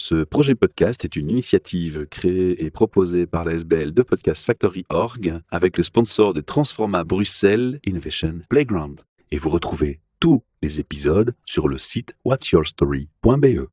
Ce projet podcast est une initiative créée et proposée par la SBL de Podcast Factory Org avec le sponsor de Transforma Bruxelles Innovation Playground. Et vous retrouvez tous les épisodes sur le site whatsyourstory.be.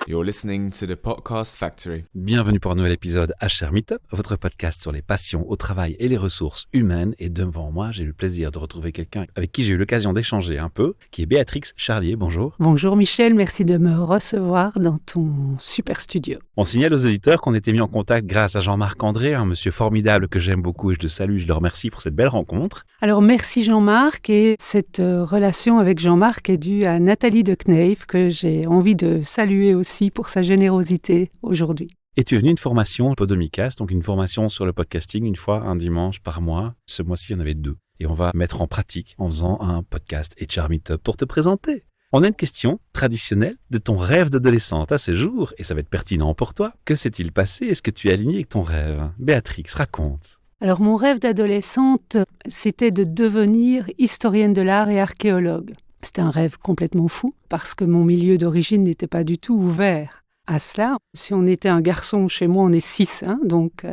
You're listening to the Podcast Factory. Bienvenue pour un nouvel épisode HR Meetup, votre podcast sur les passions au travail et les ressources humaines. Et devant moi, j'ai le plaisir de retrouver quelqu'un avec qui j'ai eu l'occasion d'échanger un peu, qui est Béatrix Charlier. Bonjour. Bonjour Michel, merci de me recevoir dans ton super studio. On signale aux éditeurs qu'on était mis en contact grâce à Jean-Marc André, un monsieur formidable que j'aime beaucoup et je le salue, je le remercie pour cette belle rencontre. Alors merci Jean-Marc, et cette relation avec Jean-Marc est due à Nathalie de Kneiff que j'ai envie de saluer aussi pour sa générosité aujourd'hui. Et tu es venu une formation Podomicast, donc une formation sur le podcasting, une fois un dimanche par mois. Ce mois-ci, il y en avait 2. Et on va mettre en pratique en faisant un podcast HR Meetup pour te présenter. On a une question traditionnelle de ton rêve d'adolescente à ce jour, et ça va être pertinent pour toi. Que s'est-il passé? Est-ce que tu es aligné avec ton rêve? Béatrix, raconte. Alors mon rêve d'adolescente, c'était de devenir historienne de l'art et archéologue. C'était un rêve complètement fou, parce que mon milieu d'origine n'était pas du tout ouvert à cela. Si on était un garçon, chez moi on est 6, donc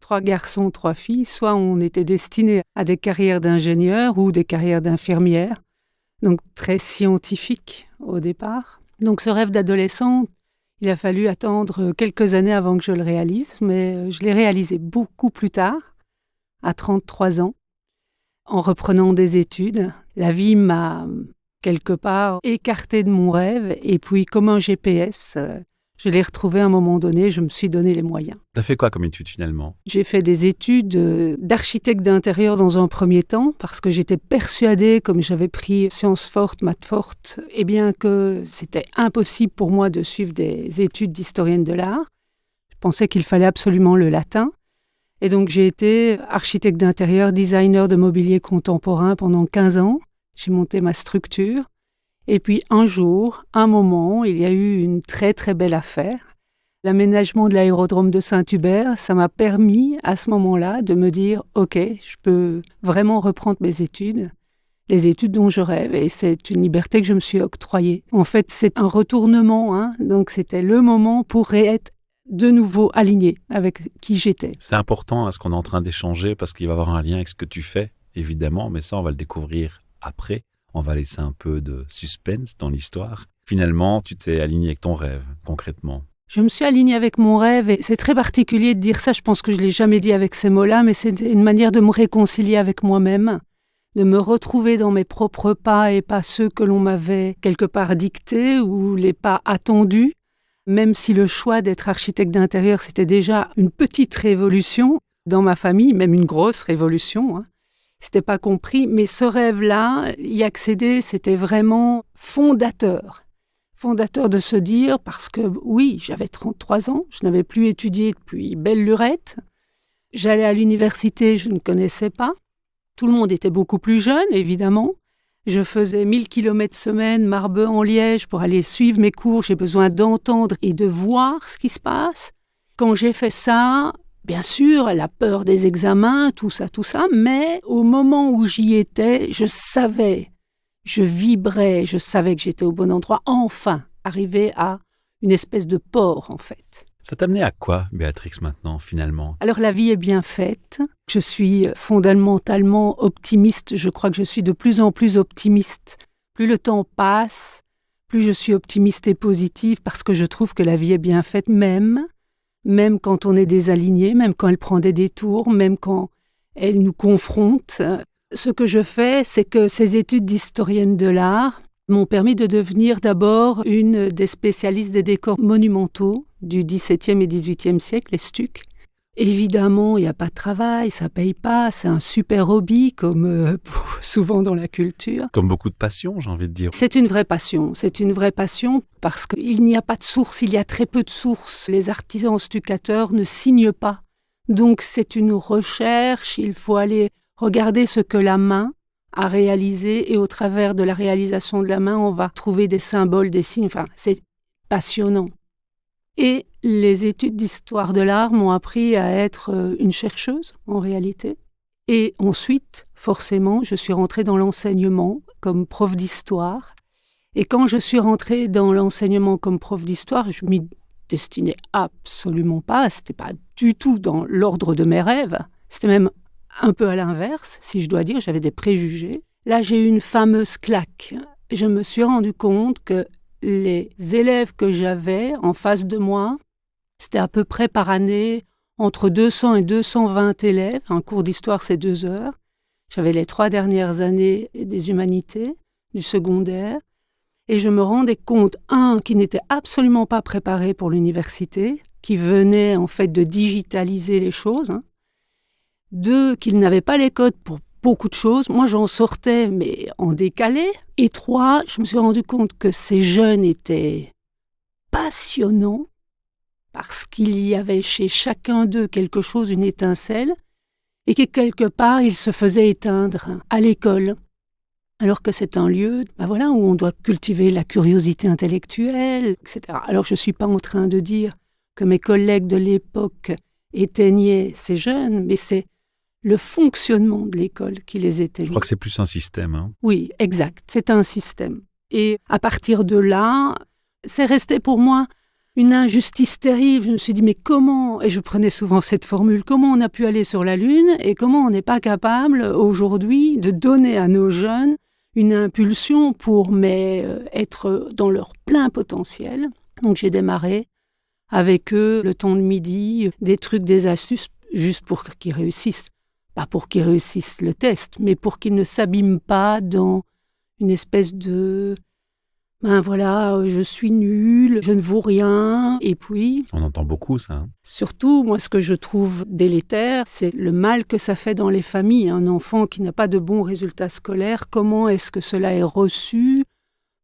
3 garçons, 3 filles, soit on était destiné à des carrières d'ingénieur ou des carrières d'infirmière, donc très scientifique au départ. Donc ce rêve d'adolescent, il a fallu attendre quelques années avant que je le réalise, mais je l'ai réalisé beaucoup plus tard, à 33 ans, en reprenant des études. La vie m'a quelque part écarté de mon rêve, et puis comme un GPS, je l'ai retrouvé à un moment donné, je me suis donné les moyens. T'as fait quoi comme étude finalement? J'ai fait des études d'architecte d'intérieur dans un premier temps, parce que j'étais persuadée, comme j'avais pris sciences fortes, maths fortes, eh bien que c'était impossible pour moi de suivre des études d'historienne de l'art. Je pensais qu'il fallait absolument le latin. Et donc j'ai été architecte d'intérieur, designer de mobilier contemporain pendant 15 ans. J'ai monté ma structure. Et puis un jour, un moment, il y a eu une très très belle affaire. L'aménagement de l'aérodrome de Saint-Hubert, ça m'a permis à ce moment-là de me dire « Ok, je peux vraiment reprendre mes études, les études dont je rêve. » Et c'est une liberté que je me suis octroyée. En fait, c'est un retournement, donc c'était le moment pour être de nouveau aligné avec qui j'étais. C'est important à ce qu'on est en train d'échanger parce qu'il va y avoir un lien avec ce que tu fais, évidemment, mais ça, on va le découvrir après. On va laisser un peu de suspense dans l'histoire. Finalement, tu t'es aligné avec ton rêve, concrètement. Je me suis alignée avec mon rêve, et c'est très particulier de dire ça. Je pense que je ne l'ai jamais dit avec ces mots-là, mais c'est une manière de me réconcilier avec moi-même, de me retrouver dans mes propres pas et pas ceux que l'on m'avait quelque part dictés ou les pas attendus. Même si le choix d'être architecte d'intérieur, c'était déjà une petite révolution dans ma famille, même une grosse révolution, C'était pas compris, mais ce rêve-là, y accéder, c'était vraiment fondateur. Fondateur de se dire, parce que oui, j'avais 33 ans, je n'avais plus étudié depuis belle lurette. J'allais à l'université, je ne connaissais pas. Tout le monde était beaucoup plus jeune, évidemment. Je faisais 1000 km semaine, Marbeux-en-Liège, pour aller suivre mes cours. J'ai besoin d'entendre et de voir ce qui se passe. Quand j'ai fait ça, bien sûr, la peur des examens, tout ça, mais au moment où j'y étais, je savais, je vibrais, je savais que j'étais au bon endroit, enfin, arrivé à une espèce de port, en fait. Ça t'a amené à quoi, Béatrix, maintenant, finalement? Alors, la vie est bien faite. Je suis fondamentalement optimiste. Je crois que je suis de plus en plus optimiste. Plus le temps passe, plus je suis optimiste et positive, parce que je trouve que la vie est bien faite, même quand on est désaligné, même quand elle prend des détours, même quand elle nous confronte. Ce que je fais, c'est que ces études d'historienne de l'art m'ont permis de devenir d'abord une des spécialistes des décors monumentaux du XVIIe et XVIIIe siècle, les stucs. Évidemment, il n'y a pas de travail, ça ne paye pas, c'est un super hobby, comme souvent dans la culture. Comme beaucoup de passions, j'ai envie de dire. C'est une vraie passion parce qu'il n'y a pas de source, il y a très peu de sources. Les artisans stucateurs ne signent pas. Donc c'est une recherche, il faut aller regarder ce que la main a réalisé, et au travers de la réalisation de la main, on va trouver des symboles, des signes, c'est passionnant. Et les études d'histoire de l'art m'ont appris à être une chercheuse, en réalité. Et ensuite, forcément, je suis rentrée dans l'enseignement comme prof d'histoire. Et quand je suis rentrée dans l'enseignement comme prof d'histoire, je m'y destinais absolument pas. C'était pas du tout dans l'ordre de mes rêves. C'était même un peu à l'inverse, si je dois dire. J'avais des préjugés. Là, j'ai eu une fameuse claque. Je me suis rendu compte que les élèves que j'avais en face de moi, c'était à peu près par année entre 200 et 220 élèves. Un cours d'histoire, c'est 2 heures. J'avais les 3 dernières années des humanités, du secondaire. Et je me rendais compte, qui n'était absolument pas préparé pour l'université, qui venait en fait de digitaliser les choses. 2, qu'il n'avait pas les codes pour beaucoup de choses. Moi, j'en sortais, mais en décalé. Et 3, je me suis rendu compte que ces jeunes étaient passionnants parce qu'il y avait chez chacun d'eux quelque chose, une étincelle, et que quelque part, ils se faisaient éteindre à l'école. Alors que c'est un lieu où on doit cultiver la curiosité intellectuelle, etc. Alors je ne suis pas en train de dire que mes collègues de l'époque éteignaient ces jeunes, mais c'est le fonctionnement de l'école qui les éteignait. Je crois que c'est plus un système. Oui, exact, c'est un système. Et à partir de là, c'est resté pour moi une injustice terrible. Je me suis dit, mais comment, et je prenais souvent cette formule, comment on a pu aller sur la Lune et comment on n'est pas capable aujourd'hui de donner à nos jeunes une impulsion pour être dans leur plein potentiel. Donc j'ai démarré avec eux le temps de midi, des trucs, des astuces, juste pour qu'ils réussissent. Pas pour qu'ils réussissent le test, mais pour qu'ils ne s'abîment pas dans une espèce de je suis nul, je ne vaux rien. Et puis, On entend beaucoup ça. Surtout, moi, ce que je trouve délétère, c'est le mal que ça fait dans les familles. Un enfant qui n'a pas de bons résultats scolaires, comment est-ce que cela est reçu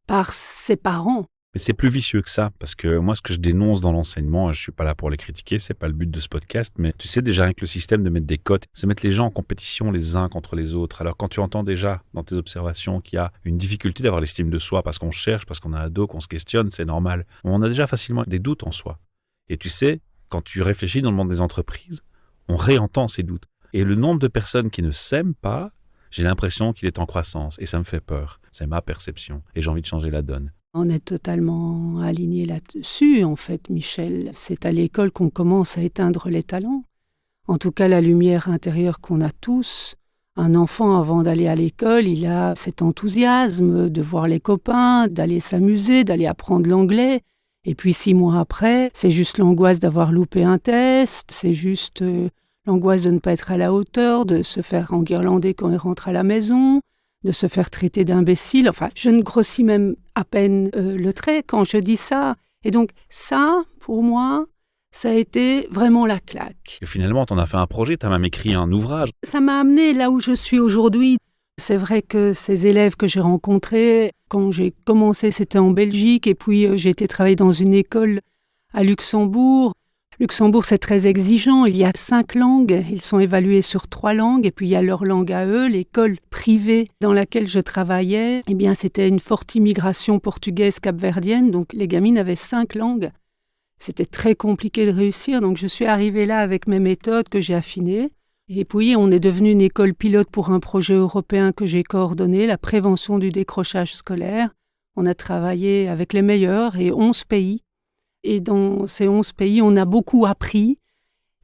par ses parents ? Mais c'est plus vicieux que ça, parce que moi, ce que je dénonce dans l'enseignement, je suis pas là pour les critiquer, c'est pas le but de ce podcast, mais tu sais déjà avec le système de mettre des cotes, c'est mettre les gens en compétition les uns contre les autres. Alors quand tu entends déjà dans tes observations qu'il y a une difficulté d'avoir l'estime de soi, parce qu'on cherche, parce qu'on a ado, qu'on se questionne, c'est normal. On a déjà facilement des doutes en soi. Et tu sais, quand tu réfléchis dans le monde des entreprises, on réentend ces doutes. Et le nombre de personnes qui ne s'aiment pas, j'ai l'impression qu'il est en croissance, et ça me fait peur. C'est ma perception, et j'ai envie de changer la donne. On est totalement alignés là-dessus, en fait, Michel. C'est à l'école qu'on commence à éteindre les talents. En tout cas, la lumière intérieure qu'on a tous. Un enfant, avant d'aller à l'école, il a cet enthousiasme de voir les copains, d'aller s'amuser, d'aller apprendre l'anglais. Et puis 6 mois après, c'est juste l'angoisse d'avoir loupé un test, c'est juste l'angoisse de ne pas être à la hauteur, de se faire enguirlander quand il rentre à la maison, de se faire traiter d'imbécile. Enfin, je ne grossis même à peine le trait quand je dis ça. Et donc ça, pour moi, ça a été vraiment la claque. Et finalement, tu en as fait un projet, tu as même écrit un ouvrage. Ça m'a amené là où je suis aujourd'hui. C'est vrai que ces élèves que j'ai rencontrés, quand j'ai commencé, c'était en Belgique. Et puis, j'ai été travailler dans une école à Luxembourg. Luxembourg, c'est très exigeant. Il y a 5 langues. Ils sont évalués sur 3 langues. Et puis, il y a leur langue à eux. L'école privée dans laquelle je travaillais, eh bien, c'était une forte immigration portugaise capverdienne. Donc, les gamines avaient 5 langues. C'était très compliqué de réussir. Donc, je suis arrivée là avec mes méthodes que j'ai affinées. Et puis, on est devenu une école pilote pour un projet européen que j'ai coordonné, la prévention du décrochage scolaire. On a travaillé avec les meilleurs et 11 pays. Et dans ces 11 pays, on a beaucoup appris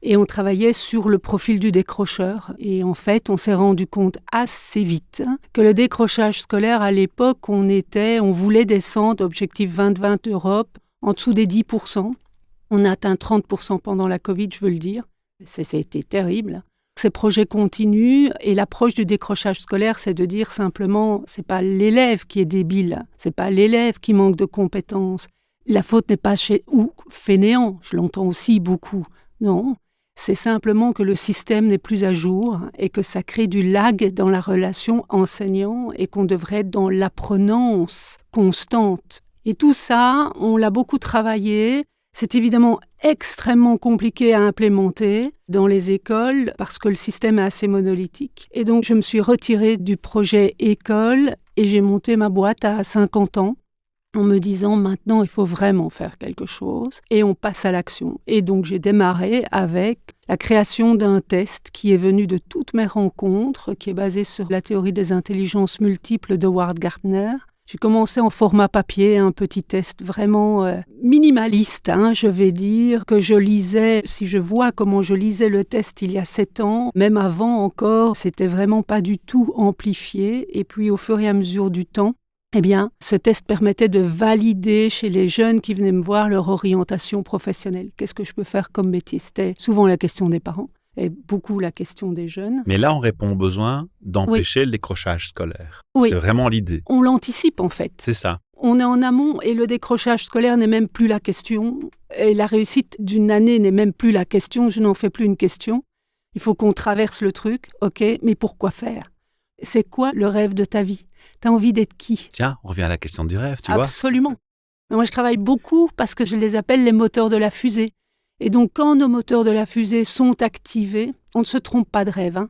et on travaillait sur le profil du décrocheur. Et en fait, on s'est rendu compte assez vite que le décrochage scolaire, à l'époque, on voulait descendre, objectif 2020 Europe, en dessous des 10%. On a atteint 30% pendant la Covid, je veux le dire. Ça a été terrible. Ces projets continuent et l'approche du décrochage scolaire, c'est de dire simplement, c'est pas l'élève qui est débile, c'est pas l'élève qui manque de compétences. La faute n'est pas ou fainéant, je l'entends aussi beaucoup. Non, c'est simplement que le système n'est plus à jour et que ça crée du lag dans la relation enseignant et qu'on devrait être dans l'apprenance constante. Et tout ça, on l'a beaucoup travaillé. C'est évidemment extrêmement compliqué à implémenter dans les écoles parce que le système est assez monolithique. Et donc, je me suis retirée du projet école et j'ai monté ma boîte à 50 ans en me disant maintenant, il faut vraiment faire quelque chose et on passe à l'action. Et donc, j'ai démarré avec la création d'un test qui est venu de toutes mes rencontres, qui est basé sur la théorie des intelligences multiples de Howard Gardner. J'ai commencé en format papier, un petit test vraiment minimaliste, je vais dire, que je lisais. Si je vois comment je lisais le test il y a 7 ans, même avant encore, c'était vraiment pas du tout amplifié. Et puis au fur et à mesure du temps, eh bien, ce test permettait de valider chez les jeunes qui venaient me voir leur orientation professionnelle. Qu'est-ce que je peux faire comme métier? C'était souvent la question des parents et beaucoup la question des jeunes. Mais là, on répond au besoin d'empêcher le décrochage scolaire. Oui. C'est vraiment l'idée. On l'anticipe en fait. C'est ça. On est en amont et le décrochage scolaire n'est même plus la question. Et la réussite d'une année n'est même plus la question. Je n'en fais plus une question. Il faut qu'on traverse le truc. OK, mais pourquoi faire? C'est quoi le rêve de ta vie? Tu as envie d'être qui? Tiens, on revient à la question du rêve, tu vois. Absolument. Moi, je travaille beaucoup parce que je les appelle les moteurs de la fusée. Et donc, quand nos moteurs de la fusée sont activés, on ne se trompe pas de rêve.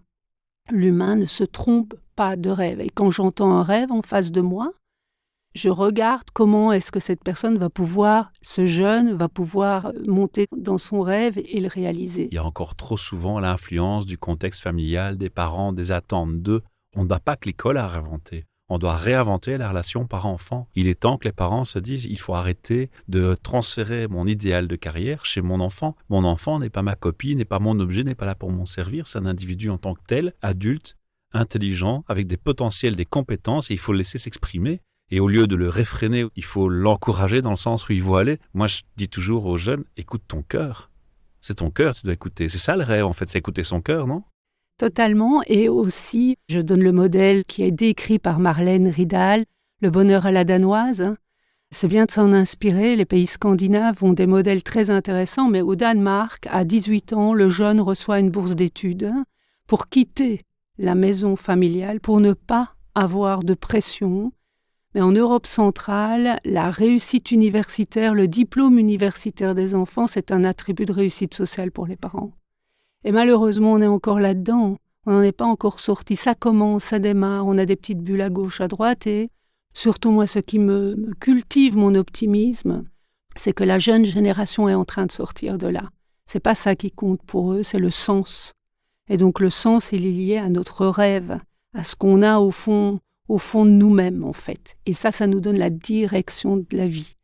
L'humain ne se trompe pas de rêve. Et quand j'entends un rêve en face de moi, je regarde comment est-ce que cette personne va pouvoir, ce jeune va pouvoir monter dans son rêve et le réaliser. Il y a encore trop souvent l'influence du contexte familial, des parents, des attentes d'eux. On ne doit pas que l'école à réinventer. On doit réinventer la relation parent-enfant. Il est temps que les parents se disent, il faut arrêter de transférer mon idéal de carrière chez mon enfant. Mon enfant n'est pas ma copie, n'est pas mon objet, n'est pas là pour m'en servir. C'est un individu en tant que tel, adulte, intelligent, avec des potentiels, des compétences, et il faut le laisser s'exprimer. Et au lieu de le réfréner, il faut l'encourager dans le sens où il veut aller. Moi, je dis toujours aux jeunes, écoute ton cœur. C'est ton cœur, tu dois écouter. C'est ça le rêve, en fait, c'est écouter son cœur, non? Totalement. Et aussi, je donne le modèle qui est décrit par Marlène Ridal, le bonheur à la danoise. C'est bien de s'en inspirer. Les pays scandinaves ont des modèles très intéressants, mais au Danemark, à 18 ans, le jeune reçoit une bourse d'études pour quitter la maison familiale, pour ne pas avoir de pression. Mais en Europe centrale, la réussite universitaire, le diplôme universitaire des enfants, c'est un attribut de réussite sociale pour les parents. Et malheureusement, on est encore là-dedans. On n'en est pas encore sorti. Ça commence, ça démarre. On a des petites bulles à gauche, à droite. Et surtout, moi, ce qui me cultive mon optimisme, c'est que la jeune génération est en train de sortir de là. C'est pas ça qui compte pour eux, c'est le sens. Et donc, le sens, il est lié à notre rêve, à ce qu'on a au fond de nous-mêmes, en fait. Et ça nous donne la direction de la vie.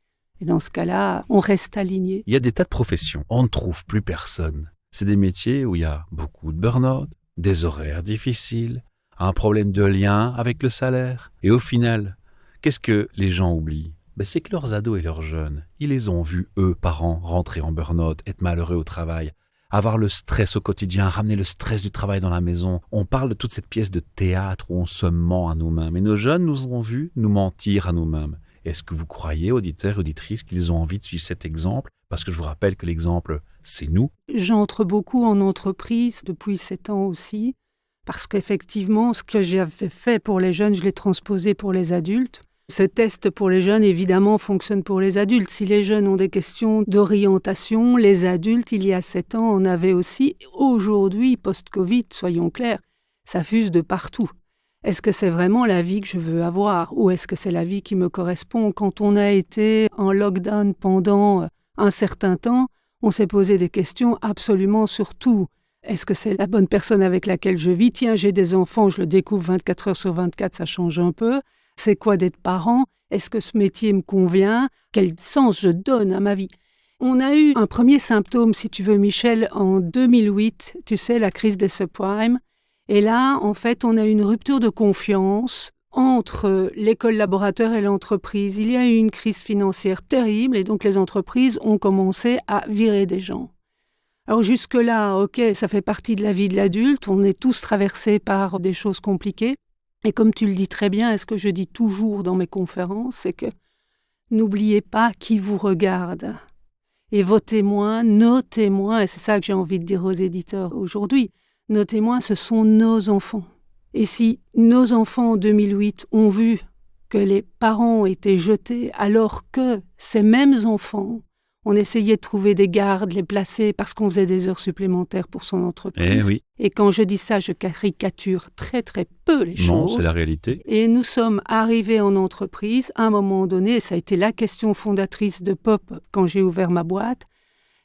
Et dans ce cas-là, on reste aligné. Il y a des tas de professions. On ne trouve plus personne. C'est des métiers où il y a beaucoup de burn-out, des horaires difficiles, un problème de lien avec le salaire. Et au final, qu'est-ce que les gens oublient? C'est que leurs ados et leurs jeunes, ils les ont vus, eux, parents, rentrer en burn-out, être malheureux au travail, avoir le stress au quotidien, ramener le stress du travail dans la maison. On parle de toute cette pièce de théâtre où on se ment à nous-mêmes. Et nos jeunes nous ont vus nous mentir à nous-mêmes. Est-ce que vous croyez, auditeurs et auditrices, qu'ils ont envie de suivre cet exemple? Parce que je vous rappelle que l'exemple, c'est nous. J'entre beaucoup en entreprise depuis 7 ans aussi, parce qu'effectivement, ce que j'avais fait pour les jeunes, je l'ai transposé pour les adultes. Ce test pour les jeunes, évidemment, fonctionne pour les adultes. Si les jeunes ont des questions d'orientation, les adultes, il y a 7 ans, en avaient aussi. Aujourd'hui, post-Covid, soyons clairs, ça fuse de partout. Est-ce que c'est vraiment la vie que je veux avoir ou est-ce que c'est la vie qui me correspond? Quand on a été en lockdown pendant un certain temps, on s'est posé des questions absolument sur tout. Est-ce que c'est la bonne personne avec laquelle je vis? Tiens, j'ai des enfants, je le découvre 24 heures sur 24, ça change un peu. C'est quoi d'être parent? Est-ce que ce métier me convient? Quel sens je donne à ma vie? On a eu un premier symptôme, si tu veux, Michel, en 2008, tu sais, la crise des subprimes. Et là, en fait, on a eu une rupture de confiance entre les collaborateurs et l'entreprise. Il y a eu une crise financière terrible et donc les entreprises ont commencé à virer des gens. Alors jusque-là, ok, ça fait partie de la vie de l'adulte, on est tous traversés par des choses compliquées. Et comme tu le dis très bien, et ce que je dis toujours dans mes conférences, c'est que n'oubliez pas qui vous regarde. Et vos témoins, nos témoins, et c'est ça que j'ai envie de dire aux éditeurs aujourd'hui, nos témoins, ce sont nos enfants. Et si nos enfants en 2008 ont vu que les parents étaient jetés alors que ces mêmes enfants, on essayait de trouver des gardes, les placer parce qu'on faisait des heures supplémentaires pour son entreprise. Oui. Et quand je dis ça, je caricature très très peu les choses. Non, c'est la réalité. Et nous sommes arrivés en entreprise à un moment donné, et ça a été la question fondatrice de Pop quand j'ai ouvert ma boîte,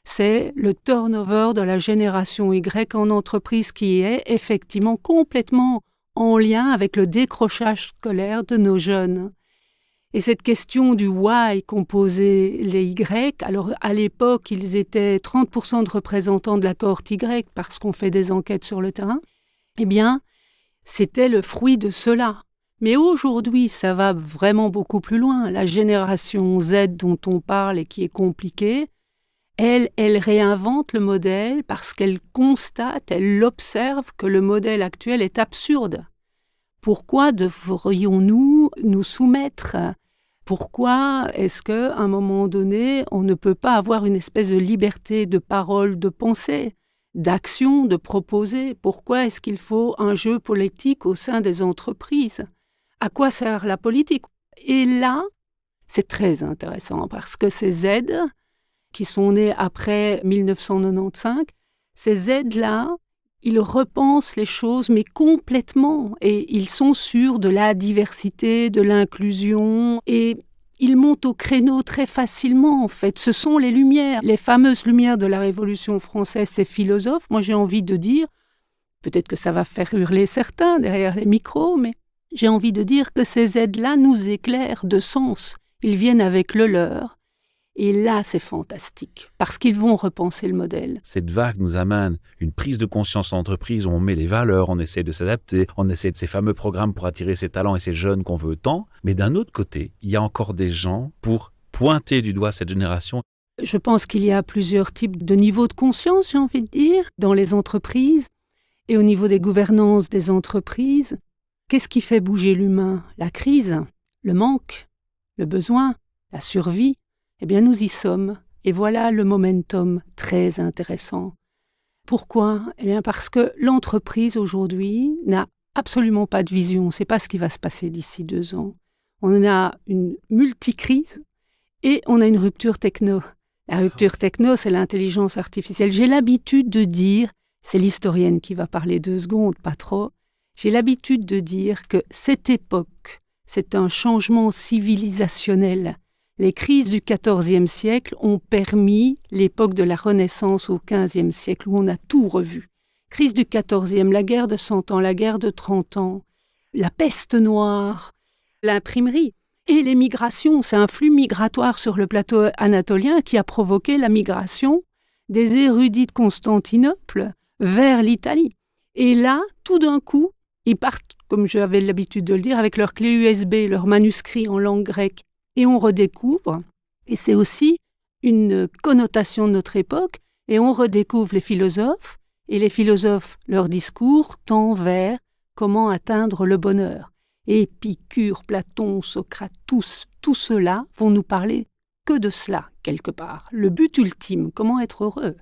c'est le turnover de la génération Y en entreprise qui est effectivement complètement en lien avec le décrochage scolaire de nos jeunes. Et cette question du why qu'ont posé les Y, alors à l'époque, ils étaient 30% de représentants de la cohorte Y parce qu'on fait des enquêtes sur le terrain, eh bien, c'était le fruit de cela. Mais aujourd'hui, ça va vraiment beaucoup plus loin. La génération Z dont on parle et qui est compliquée, elle réinvente le modèle parce qu'elle constate, elle observe que le modèle actuel est absurde. Pourquoi devrions-nous nous soumettre ? Pourquoi est-ce qu'à un moment donné, on ne peut pas avoir une espèce de liberté de parole, de pensée, d'action, de proposer ? Pourquoi est-ce qu'il faut un jeu politique au sein des entreprises ? À quoi sert la politique ? Et là, c'est très intéressant parce que ces Z, qui sont nés après 1995, ces Z-là, ils repensent les choses, mais complètement. Et ils sont sûrs de la diversité, de l'inclusion. Et ils montent au créneau très facilement, en fait. Ce sont les lumières, les fameuses lumières de la Révolution française, ces philosophes. Moi, j'ai envie de dire, peut-être que ça va faire hurler certains derrière les micros, mais j'ai envie de dire que ces Z-là nous éclairent de sens. Ils viennent avec le leur. Et là, c'est fantastique, parce qu'ils vont repenser le modèle. Cette vague nous amène une prise de conscience en entreprise où on met les valeurs, on essaie de s'adapter, on essaie de ces fameux programmes pour attirer ces talents et ces jeunes qu'on veut tant. Mais d'un autre côté, il y a encore des gens pour pointer du doigt cette génération. Je pense qu'il y a plusieurs types de niveaux de conscience, j'ai envie de dire, dans les entreprises et au niveau des gouvernances des entreprises. Qu'est-ce qui fait bouger l'humain ? La crise, le manque, le besoin, la survie. Eh bien, nous y sommes. Et voilà le momentum très intéressant. Pourquoi ? Eh bien, parce que l'entreprise aujourd'hui n'a absolument pas de vision. On ne sait pas ce qui va se passer d'ici 2 ans. On a une multicrise et on a une rupture techno. La rupture techno, c'est l'intelligence artificielle. J'ai l'habitude de dire, c'est l'historienne qui va parler 2 secondes, pas trop, j'ai l'habitude de dire que cette époque, c'est un changement civilisationnel. Les crises du XIVe siècle ont permis l'époque de la Renaissance au XVe siècle, où on a tout revu. Crise du XIVe, la guerre de 100 ans, la guerre de 30 ans, la peste noire, l'imprimerie et les migrations. C'est un flux migratoire sur le plateau anatolien qui a provoqué la migration des érudits de Constantinople vers l'Italie. Et là, tout d'un coup, ils partent, comme j'avais l'habitude de le dire, avec leurs clés USB, leurs manuscrits en langue grecque. Et on redécouvre, et c'est aussi une connotation de notre époque, et on redécouvre les philosophes, et les philosophes, leur discours tend vers comment atteindre le bonheur. Épicure, Platon, Socrate, tous ceux-là vont nous parler que de cela, quelque part. Le but ultime, comment être heureux.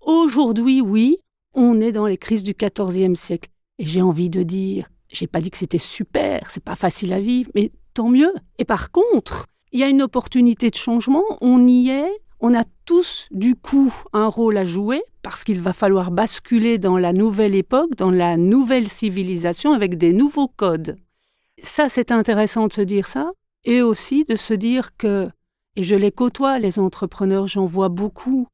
Aujourd'hui, oui, on est dans les crises du XIVe siècle. Et j'ai envie de dire, j'ai pas dit que c'était super, c'est pas facile à vivre, mais tant mieux. Et par contre, il y a une opportunité de changement, on y est, on a tous du coup un rôle à jouer parce qu'il va falloir basculer dans la nouvelle époque, dans la nouvelle civilisation avec des nouveaux codes. Ça, c'est intéressant de se dire ça et aussi de se dire que, et je les côtoie, les entrepreneurs, j'en vois beaucoup,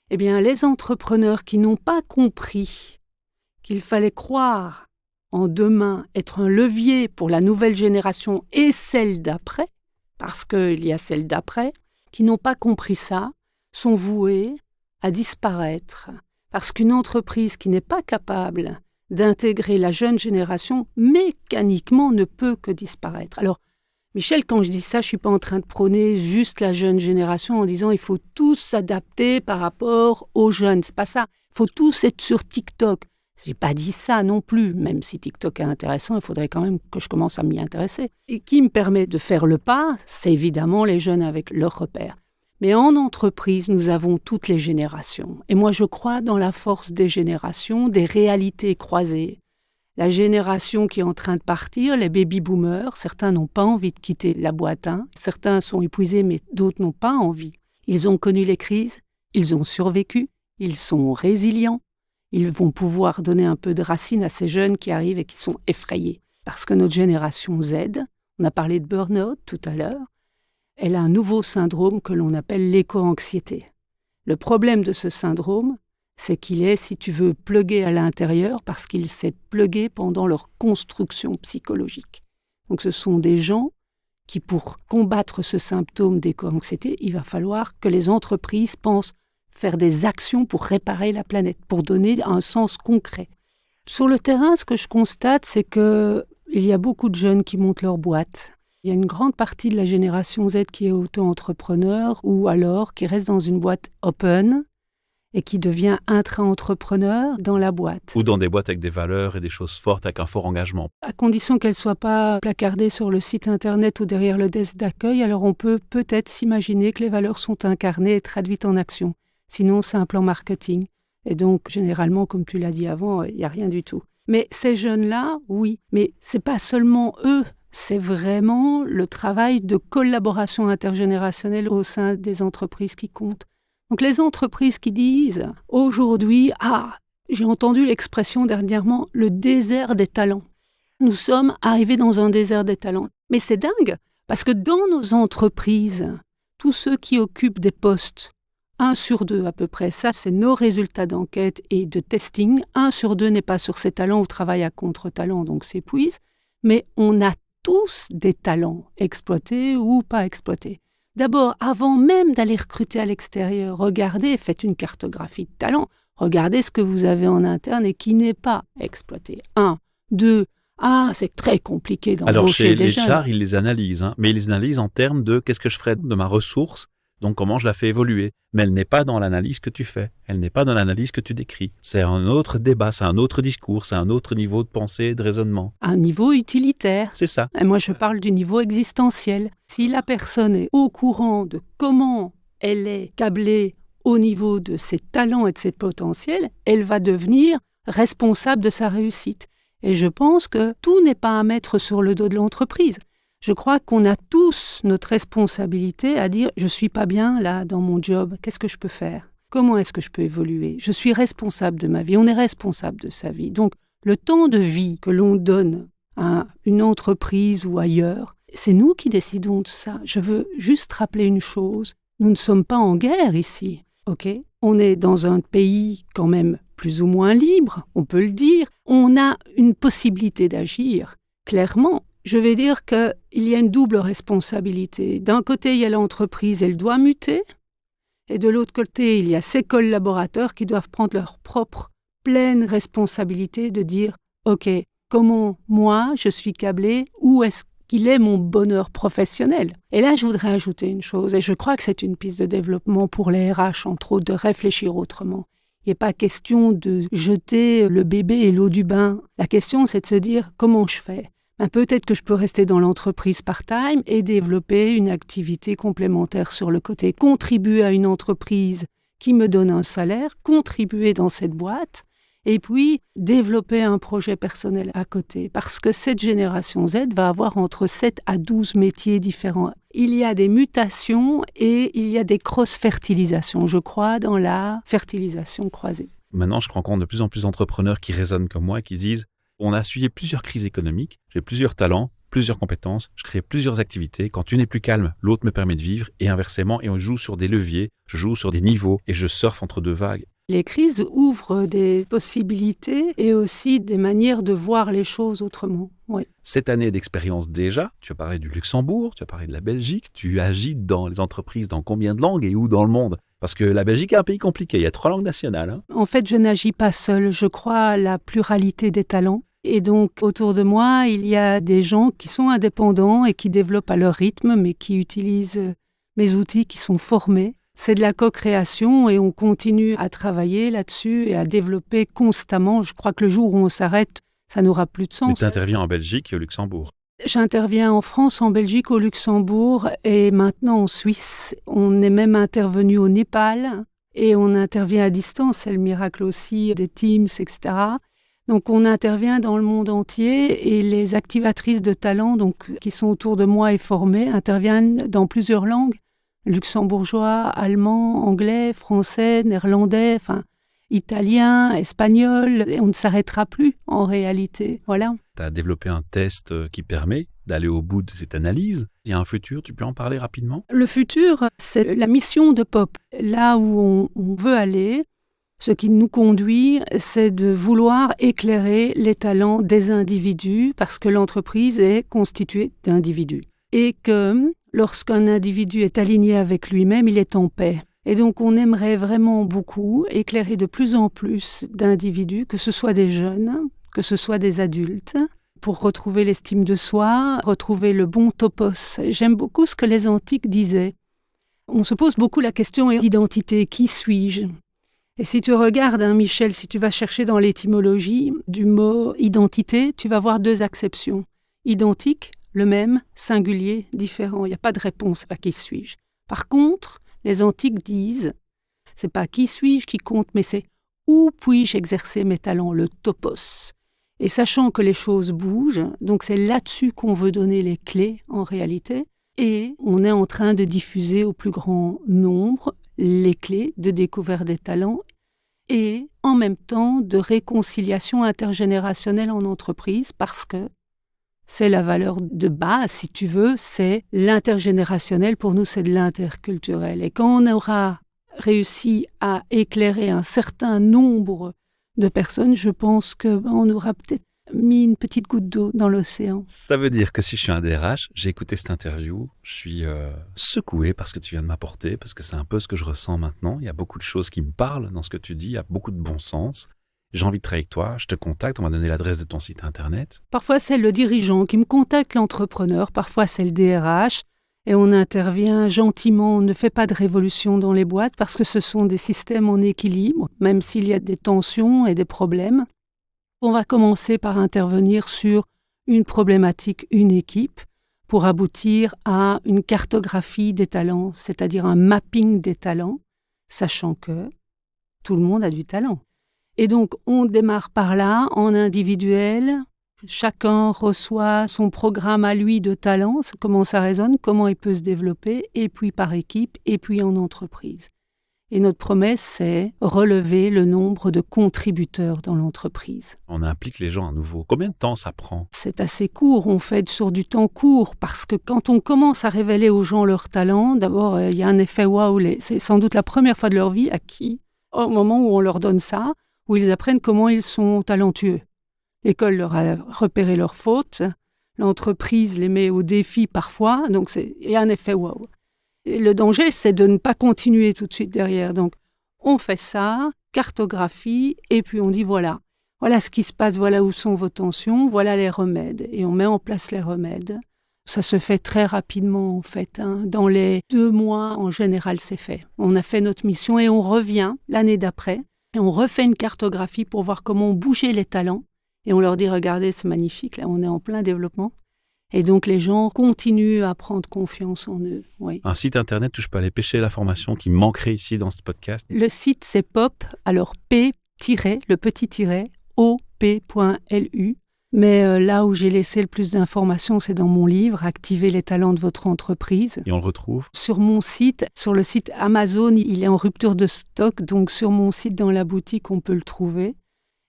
eh bien les entrepreneurs qui n'ont pas compris qu'il fallait croire en demain, être un levier pour la nouvelle génération et celle d'après, parce qu'il y a celle d'après, qui n'ont pas compris ça, sont voués à disparaître. Parce qu'une entreprise qui n'est pas capable d'intégrer la jeune génération, mécaniquement ne peut que disparaître. Alors, Michel, quand je dis ça, je ne suis pas en train de prôner juste la jeune génération en disant il faut tous s'adapter par rapport aux jeunes. C'est pas ça. Il faut tous être sur TikTok. Je n'ai pas dit ça non plus, même si TikTok est intéressant, il faudrait quand même que je commence à m'y intéresser. Et qui me permet de faire le pas, c'est évidemment les jeunes avec leurs repères. Mais en entreprise, nous avons toutes les générations. Et moi, je crois dans la force des générations, des réalités croisées. La génération qui est en train de partir, les baby-boomers, certains n'ont pas envie de quitter la boîte, certains sont épuisés, mais d'autres n'ont pas envie. Ils ont connu les crises, ils ont survécu, ils sont résilients. Ils vont pouvoir donner un peu de racines à ces jeunes qui arrivent et qui sont effrayés. Parce que notre génération Z, on a parlé de burn-out tout à l'heure, elle a un nouveau syndrome que l'on appelle l'éco-anxiété. Le problème de ce syndrome, c'est qu'il est, si tu veux, plugué à l'intérieur parce qu'il s'est plugué pendant leur construction psychologique. Donc ce sont des gens qui, pour combattre ce symptôme d'éco-anxiété, il va falloir que les entreprises pensent faire des actions pour réparer la planète, pour donner un sens concret. Sur le terrain, ce que je constate, c'est qu'il y a beaucoup de jeunes qui montent leur boîte. Il y a une grande partie de la génération Z qui est auto-entrepreneur ou alors qui reste dans une boîte open et qui devient intra-entrepreneur dans la boîte. Ou dans des boîtes avec des valeurs et des choses fortes, avec un fort engagement. À condition qu'elles ne soient pas placardées sur le site internet ou derrière le desk d'accueil, alors on peut peut-être s'imaginer que les valeurs sont incarnées et traduites en action. Sinon, c'est un plan marketing. Et donc, généralement, comme tu l'as dit avant, il n'y a rien du tout. Mais ces jeunes-là, oui. Mais ce n'est pas seulement eux. C'est vraiment le travail de collaboration intergénérationnelle au sein des entreprises qui compte. Donc les entreprises qui disent aujourd'hui, j'ai entendu l'expression dernièrement, le désert des talents. Nous sommes arrivés dans un désert des talents. Mais c'est dingue, parce que dans nos entreprises, tous ceux qui occupent des postes, 1 sur 2 à peu près, ça c'est nos résultats d'enquête et de testing, 1 sur 2 n'est pas sur ses talents ou travaille à contre-talent, donc s'épuise, mais on a tous des talents exploités ou pas exploités. D'abord, avant même d'aller recruter à l'extérieur, regardez, faites une cartographie de talents, regardez ce que vous avez en interne et qui n'est pas exploité. 1, 2, c'est très compliqué d'embaucher des jeunes. Alors chez les HR, ils les analysent, mais ils les analysent en termes de qu'est-ce que je ferais de ma ressource, donc comment je la fais évoluer. Mais elle n'est pas dans l'analyse que tu fais, elle n'est pas dans l'analyse que tu décris. C'est un autre débat, c'est un autre discours, c'est un autre niveau de pensée et de raisonnement. Un niveau utilitaire. C'est ça. Et moi, je parle du niveau existentiel. Si la personne est au courant de comment elle est câblée au niveau de ses talents et de ses potentiels, elle va devenir responsable de sa réussite. Et je pense que tout n'est pas à mettre sur le dos de l'entreprise. Je crois qu'on a tous notre responsabilité à dire « je ne suis pas bien là dans mon job, qu'est-ce que je peux faire ? Comment est-ce que je peux évoluer ? Je suis responsable de ma vie, on est responsable de sa vie. » Donc le temps de vie que l'on donne à une entreprise ou ailleurs, c'est nous qui décidons de ça. Je veux juste rappeler une chose, nous ne sommes pas en guerre ici, ok ? On est dans un pays quand même plus ou moins libre, on peut le dire. On a une possibilité d'agir, clairement. Je vais dire qu'il y a une double responsabilité. D'un côté, il y a l'entreprise, elle doit muter. Et de l'autre côté, il y a ses collaborateurs qui doivent prendre leur propre pleine responsabilité de dire « Ok, comment moi, je suis câblé, où est-ce qu'il est mon bonheur professionnel ?» Et là, je voudrais ajouter une chose, et je crois que c'est une piste de développement pour les RH, entre autres, de réfléchir autrement. Il n'est pas question de jeter le bébé et l'eau du bain. La question, c'est de se dire « Comment je fais ?» Peut-être que je peux rester dans l'entreprise part-time et développer une activité complémentaire sur le côté, contribuer à une entreprise qui me donne un salaire, contribuer dans cette boîte et puis développer un projet personnel à côté. Parce que cette génération Z va avoir entre 7 à 12 métiers différents. Il y a des mutations et il y a des cross-fertilisations, je crois, dans la fertilisation croisée. Maintenant, je rencontre de plus en plus d'entrepreneurs qui raisonnent comme moi, qui disent on a essuyé plusieurs crises économiques, j'ai plusieurs talents, plusieurs compétences, je crée plusieurs activités. Quand une est plus calme, l'autre me permet de vivre et inversement. Et on joue sur des leviers, je joue sur des niveaux et je surfe entre deux vagues. Les crises ouvrent des possibilités et aussi des manières de voir les choses autrement. Oui. Cette année d'expérience déjà, tu as parlé du Luxembourg, tu as parlé de la Belgique, tu agis dans les entreprises dans combien de langues et où dans le monde ? Parce que la Belgique est un pays compliqué, il y a 3 langues nationales. En fait, je n'agis pas seule, je crois à la pluralité des talents. Et donc, autour de moi, il y a des gens qui sont indépendants et qui développent à leur rythme, mais qui utilisent mes outils, qui sont formés. C'est de la co-création et on continue à travailler là-dessus et à développer constamment. Je crois que le jour où on s'arrête, ça n'aura plus de sens. Mais tu interviens en Belgique et au Luxembourg. J'interviens en France, en Belgique, au Luxembourg et maintenant en Suisse. On est même intervenu au Népal et on intervient à distance. C'est le miracle aussi des Teams, etc. Donc on intervient dans le monde entier et les activatrices de talent donc, qui sont autour de moi et formées interviennent dans plusieurs langues. Luxembourgeois, allemand, anglais, français, néerlandais, italien, espagnol. Et on ne s'arrêtera plus en réalité. Voilà. Tu as développé un test qui permet d'aller au bout de cette analyse. Il y a un futur, tu peux en parler rapidement ? Le futur, c'est la mission de POP. Là où on veut aller, ce qui nous conduit, c'est de vouloir éclairer les talents des individus parce que l'entreprise est constituée d'individus. et que lorsqu'un individu est aligné avec lui-même, il est en paix. Et donc on aimerait vraiment beaucoup éclairer de plus en plus d'individus, que ce soit des jeunes, que ce soit des adultes, pour retrouver l'estime de soi, retrouver le bon topos. J'aime beaucoup ce que les antiques disaient. On se pose beaucoup la question d'identité, qui suis-je ? Et si tu regardes, Michel, si tu vas chercher dans l'étymologie du mot identité, tu vas voir 2 acceptions. Identique, le même, singulier, différent. Il n'y a pas de réponse à qui suis-je. Par contre, les antiques disent, c'est pas qui suis-je qui compte, mais c'est où puis-je exercer mes talents, le topos. Et sachant que les choses bougent, donc c'est là-dessus qu'on veut donner les clés en réalité, et on est en train de diffuser au plus grand nombre les clés de découverte des talents et en même temps de réconciliation intergénérationnelle en entreprise, parce que c'est la valeur de base, si tu veux, c'est l'intergénérationnel. Pour nous, c'est de l'interculturel. Et quand on aura réussi à éclairer un certain nombre de personnes, je pense qu'on aura peut-être mis une petite goutte d'eau dans l'océan. Ça veut dire que si je suis un DRH, j'ai écouté cette interview, je suis secoué par ce que tu viens de m'apporter, parce que c'est un peu ce que je ressens maintenant. Il y a beaucoup de choses qui me parlent dans ce que tu dis, il y a beaucoup de bon sens. J'ai envie de travailler avec toi, je te contacte, on m'a donné l'adresse de ton site internet. Parfois, c'est le dirigeant qui me contacte, l'entrepreneur, parfois c'est le DRH, et on intervient gentiment, on ne fait pas de révolution dans les boîtes, parce que ce sont des systèmes en équilibre, même s'il y a des tensions et des problèmes. On va commencer par intervenir sur une problématique, une équipe, pour aboutir à une cartographie des talents, c'est-à-dire un mapping des talents, sachant que tout le monde a du talent. Et donc, on démarre par là, en individuel. Chacun reçoit son programme à lui de talent, comment ça résonne, comment il peut se développer, et puis par équipe, et puis en entreprise. Et notre promesse, c'est relever le nombre de contributeurs dans l'entreprise. On implique les gens à nouveau. Combien de temps ça prend ? C'est assez court, on fait sur du temps court, parce que quand on commence à révéler aux gens leurs talents, d'abord, il y a un effet waouh, c'est sans doute la première fois de leur vie au moment où on leur donne ça, où ils apprennent comment ils sont talentueux. L'école leur a repéré leurs fautes, l'entreprise les met au défi parfois, donc il y a un effet waouh. Et le danger, c'est de ne pas continuer tout de suite derrière. Donc, on fait ça, cartographie, et puis on dit voilà ce qui se passe, voilà où sont vos tensions, voilà les remèdes. Et on met en place les remèdes. Ça se fait très rapidement, en fait. Dans les 2 mois, en général, c'est fait. On a fait notre mission et on revient l'année d'après. Et on refait une cartographie pour voir comment bouger les talents. Et on leur dit, regardez, c'est magnifique, là, on est en plein développement. Et donc, les gens continuent à prendre confiance en eux. Oui. Un site internet où je peux aller pêcher l'information qui me manquerait ici dans ce podcast. Le site, c'est POP, alors le petit tiret, op.lu. Mais là où j'ai laissé le plus d'informations, c'est dans mon livre « Activez les talents de votre entreprise ». Et on le retrouve sur mon site, sur le site Amazon, il est en rupture de stock, donc sur mon site dans la boutique, on peut le trouver.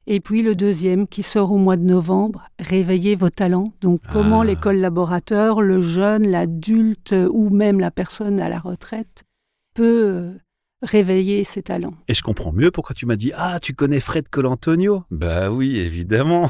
Et puis le deuxième qui sort au mois de novembre, « Réveillez vos talents ». Donc comment les collaborateurs, le jeune, l'adulte ou même la personne à la retraite peut réveiller ses talents. Et je comprends mieux pourquoi tu m'as dit « Ah, tu connais Fred Colantonio ?» Bah oui, évidemment.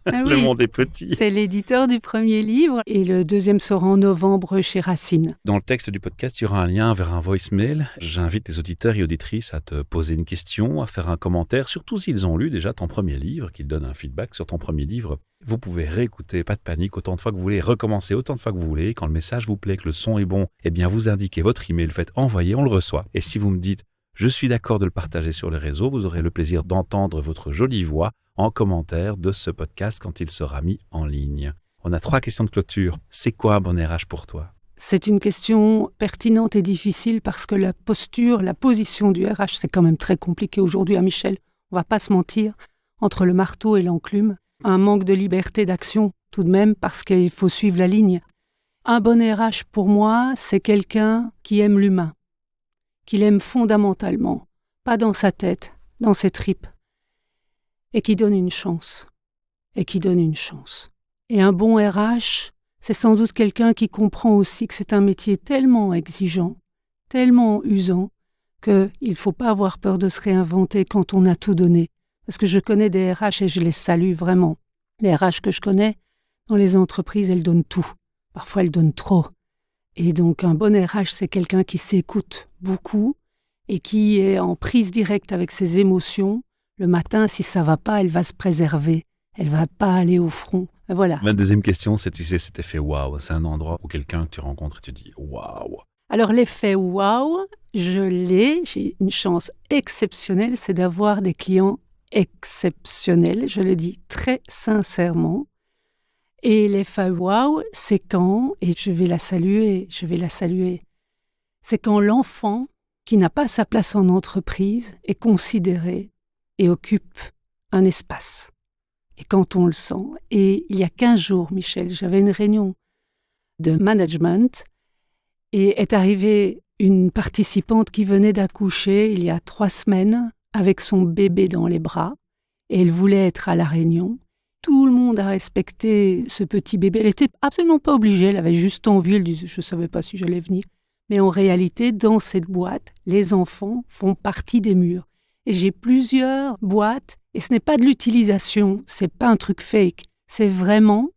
Le monde est petit. C'est l'éditeur du premier livre et le deuxième sort en novembre chez Racine. Dans le texte du podcast, il y aura un lien vers un voicemail. J'invite les auditeurs et auditrices à te poser une question, à faire un commentaire, surtout s'ils ont lu déjà ton premier livre, qu'ils donnent un feedback sur ton premier livre. Vous pouvez réécouter, pas de panique, autant de fois que vous voulez, recommencer autant de fois que vous voulez. Quand le message vous plaît, que le son est bon, eh bien vous indiquez votre email, le faites envoyer, on le reçoit. Et si vous me dites « Je suis d'accord de le partager sur les réseaux », vous aurez le plaisir d'entendre votre jolie voix en commentaire de ce podcast quand il sera mis en ligne. On a 3 questions de clôture. C'est quoi un bon RH pour toi ? C'est une question pertinente et difficile parce que la position du RH, c'est quand même très compliqué aujourd'hui, Michel. On va pas se mentir, entre le marteau et l'enclume. Un manque de liberté d'action tout de même parce qu'il faut suivre la ligne. Un bon RH pour moi, c'est quelqu'un qui aime l'humain, qui l'aime fondamentalement, pas dans sa tête, dans ses tripes, et qui donne une chance, Et un bon RH, c'est sans doute quelqu'un qui comprend aussi que c'est un métier tellement exigeant, tellement usant, qu'il ne faut pas avoir peur de se réinventer quand on a tout donné. Parce que je connais des RH et je les salue vraiment. Les RH que je connais, dans les entreprises, elles donnent tout. Parfois, elle donne trop. Et donc, un bon RH, c'est quelqu'un qui s'écoute beaucoup et qui est en prise directe avec ses émotions. Le matin, si ça va pas, elle va se préserver. Elle va pas aller au front. Voilà. Ma deuxième question, c'est, tu sais, cet effet waouh. C'est un endroit où quelqu'un que tu rencontres et tu dis waouh. Alors, l'effet waouh, je l'ai. J'ai une chance exceptionnelle, c'est d'avoir des clients exceptionnels. Je le dis très sincèrement. Et l'effet waouh, c'est quand, et je vais la saluer, c'est quand l'enfant qui n'a pas sa place en entreprise est considéré et occupe un espace. Et quand on le sent. Et il y a 15 jours, Michel, j'avais une réunion de management et est arrivée une participante qui venait d'accoucher il y a 3 semaines avec son bébé dans les bras et elle voulait être à la réunion. Tout le monde a respecté ce petit bébé. Elle n'était absolument pas obligée, elle avait juste envie, elle disait « je ne savais pas si j'allais venir ». Mais en réalité, dans cette boîte, les enfants font partie des murs. Et j'ai plusieurs boîtes, et ce n'est pas de l'utilisation, ce n'est pas un truc fake, c'est vraiment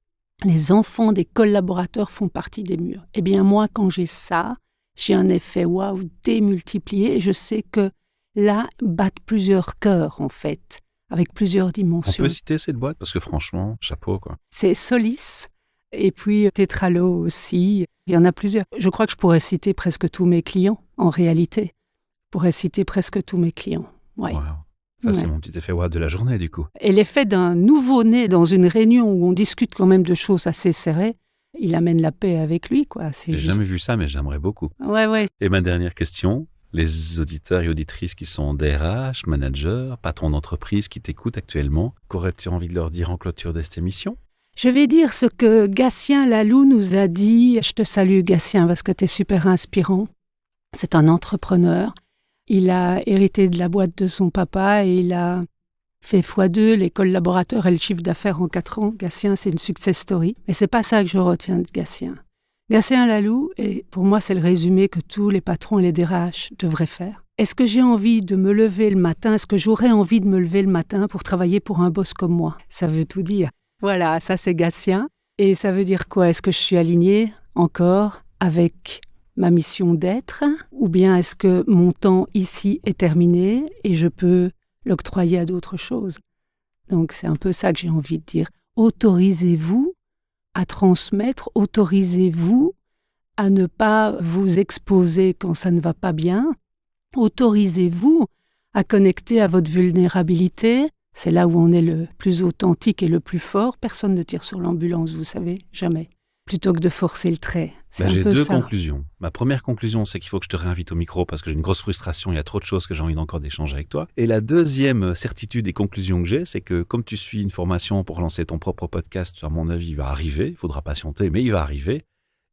les enfants des collaborateurs font partie des murs. Eh bien moi, quand j'ai ça, j'ai un effet waouh démultiplié, et je sais que là battent plusieurs cœurs en fait. Avec plusieurs On dimensions. peut citer cette boîte parce que franchement, chapeau quoi. C'est Solis et puis Tetralo aussi. Il y en a plusieurs. Je crois que je pourrais citer presque tous mes clients en réalité. Je pourrais citer presque tous mes clients. Ouais. Wow. Ça, c'est Ouais. mon petit effet waouh de la journée du coup. Et l'effet d'un nouveau-né dans une réunion où on discute quand même de choses assez serrées, il amène la paix avec lui, quoi. C'est J'ai juste. jamais vu ça, mais j'aimerais beaucoup. Ouais. Et ma dernière question, les auditeurs et auditrices qui sont DRH, managers, patrons d'entreprise qui t'écoutent actuellement, qu'aurais-tu envie de leur dire en clôture de cette émission? Je vais dire ce que Gatien Lalou nous a dit. Je te salue, Gatien, parce que tu es super inspirant. C'est un entrepreneur. Il a hérité de la boîte de son papa et il a fait x2 les collaborateurs et le chiffre d'affaires en 4 ans. Gatien, c'est une success story. Mais c'est pas ça que je retiens de Gatien. Gatien Lalou, et pour moi, c'est le résumé que tous les patrons et les DRH devraient faire. Est-ce que j'ai envie de me lever le matin? Est-ce que j'aurais envie de me lever le matin pour travailler pour un boss comme moi? Ça veut tout dire. Voilà, ça c'est Gatien. Et ça veut dire quoi? Est-ce que je suis alignée encore avec ma mission d'être? Ou bien est-ce que mon temps ici est terminé et je peux l'octroyer à d'autres choses? Donc c'est un peu ça que j'ai envie de dire. Autorisez-vous à transmettre, autorisez-vous à ne pas vous exposer quand ça ne va pas bien, autorisez-vous à connecter à votre vulnérabilité. C'est là où on est le plus authentique et le plus fort. Personne ne tire sur l'ambulance, vous savez, jamais. Plutôt que de forcer le trait. C'est un J'ai peu deux ça. conclusions. Ma première conclusion, c'est qu'il faut que je te réinvite au micro parce que j'ai une grosse frustration, il y a trop de choses que j'ai envie encore d'échanger avec toi. Et la deuxième certitude et conclusion que j'ai, c'est que comme tu suis une formation pour lancer ton propre podcast, à mon avis, il va arriver, il faudra patienter, mais il va arriver.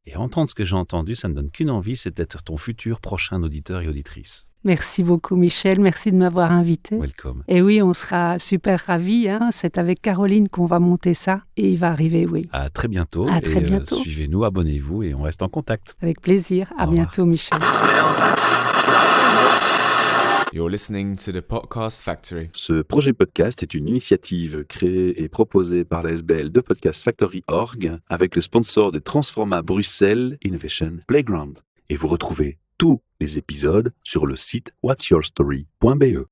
Et entendre ce que j'ai entendu, ça ne donne qu'une envie, c'est d'être ton futur prochain auditeur et auditrice. Merci beaucoup, Michel. Merci de m'avoir invité. Welcome. Et oui, on sera super ravis. C'est avec Caroline qu'on va monter ça. Et il va arriver, oui. À très bientôt. À très et, bientôt. Suivez-nous, abonnez-vous et on reste en contact. Avec plaisir. À Au revoir. bientôt, Michel. You're listening to the Podcast Factory. Ce projet podcast est une initiative créée et proposée par la SBL de Podcast Factory Org avec le sponsor de Transforma Bruxelles Innovation Playground. Et vous retrouvez tous les épisodes sur le site whatsyourstory.be.